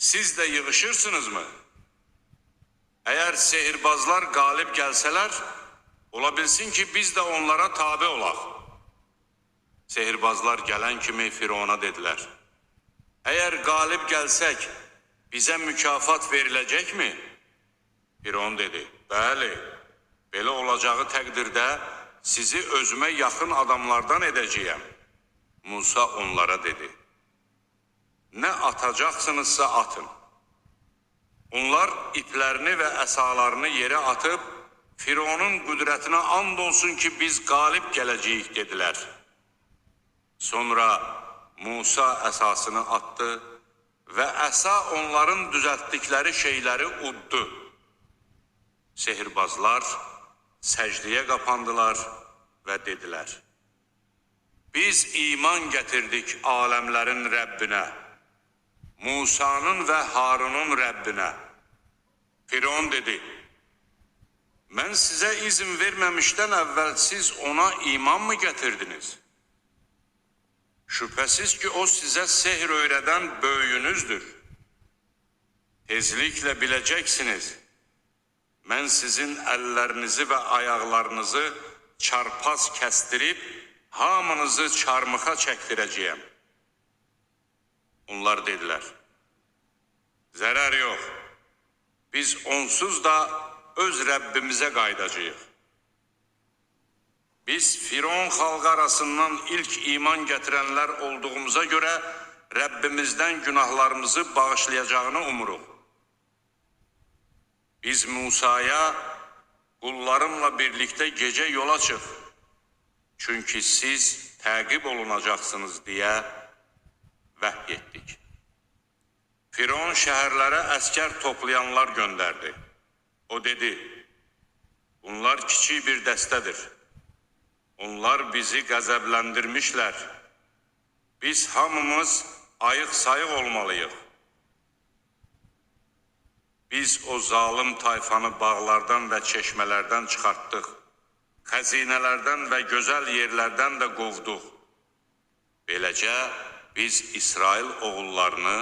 siz de yığışırsınız mı? Eğer sehirbazlar galip gelseler, olabilsin ki biz de onlara tabi olaq. Sehirbazlar gelen kimi Firavuna dediler: eğer galip gelsek, bize mükafat verilecek mi? Firavun dedi: bəli, belə olacağı təqdirdə sizi özümə yaxın adamlardan edəcəyəm. Musa onlara dedi: ne atacaksınızsa atın. Onlar iplərini və əsalarını yerə atıp, Firavunun qüdrətinə and olsun ki, biz qalib gələcəyik dedilər. Sonra Musa əsasını attı və əsa onların düzəltdikləri şeyləri uddu. Sehirbazlar səcdiyə qapandılar və dedilər: biz iman gətirdik aləmlərin Rəbbinə, Musa'nın və Harun'un Rəbbinə. Firavun dedi: mən sizə izin verməmişdən əvvəl siz ona iman mı gətirdiniz? Şübhəsiz ki, o sizə sehr öyrədən böyüyünüzdür. Tezliklə biləcəksiniz, mən sizin əllərinizi və ayaqlarınızı çarpaz kəstirib, hamınızı çarmıxa çəkdirəcəyəm. Onlar dedilər: zərər yox, biz onsuz da öz Rəbbimizə qaydacağıq. Biz Firavun xalqı arasından ilk iman gətirənlər olduğumuza görə Rəbbimizdən günahlarımızı bağışlayacağını umuruq. Biz Musa'ya qullarımla birlikdə gecə yola çıx, çünki siz təqib olunacaqsınız deyə vəhy etdik. Firavun şəhərlərə əskər toplayanlar göndərdi. O dedi: bunlar kiçik bir dəstədir. Onlar bizi qəzəbləndirmişlər. Biz hamımız ayıq-sayıq olmalıyıq. Biz o zalim tayfanı bağlardan və çeşmələrdən çıxartdıq. Xəzinələrdən və gözəl yerlərdən də qovduq. Beləcə biz İsrail oğullarını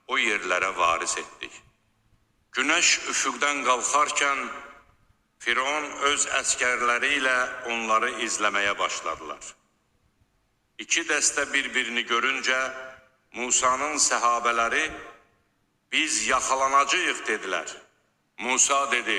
o yerlərə varis etdik. Günəş üfüqdən qalxarkən Firavun öz əskərləri ilə onları izləməyə başladılar. İki dəstə bir-birini görüncə Musa'nın səhabələri biz yaxalanacağıq dedilər. Musa dedi: